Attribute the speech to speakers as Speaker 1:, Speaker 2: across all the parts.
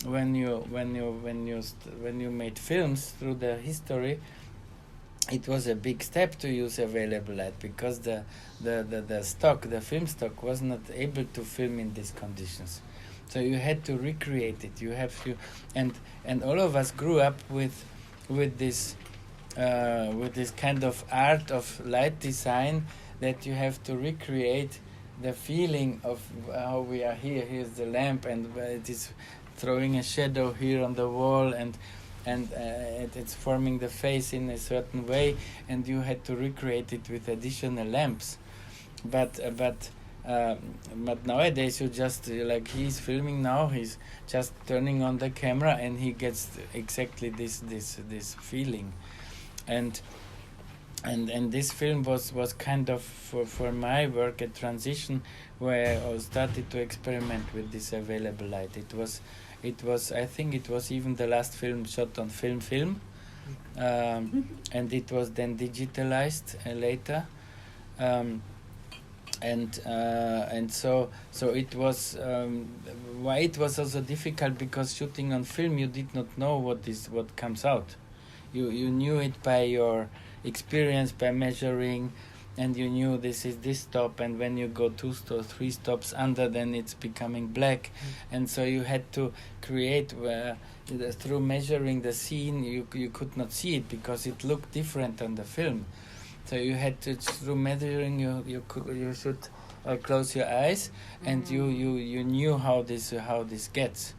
Speaker 1: when you made films through the history, it was a big step to use available light, because the film stock was not able to film in these conditions. So you had to recreate it. You have to, and all of us grew up with this kind of art of light design, that you have to recreate the feeling of how we are here. Here's the lamp, and it is throwing a shadow here on the wall, and it's forming the face in a certain way, and you had to recreate it with additional lamps. But nowadays you just, like, he's filming now, he's just turning on the camera and he gets exactly this feeling. And this film was kind of, for my work, a transition where I started to experiment with this available light. It was I think it was even the last film shot on film, and it was then digitalized later. And so it was, why it was also difficult, because shooting on film, you did not know what comes out. You knew it by your experience, by measuring, and you knew this is this stop, and when you go 2 or 3 stops under, then it's becoming black. And so you had to create through measuring the scene. You could not see it because it looked different on the film. So you had to, through measuring, you should close your eyes, and you knew how this gets,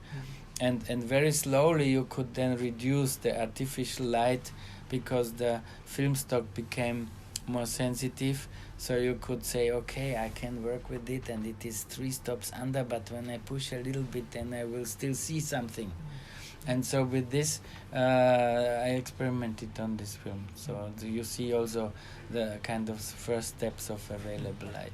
Speaker 1: and very slowly you could then reduce the artificial light, because the film stock became more sensitive. So you could say, okay, I can work with it, and it is 3 stops under, but when I push a little bit, then I will still see something. And so with this, I experimented on this film. So you see also the kind of first steps of available light.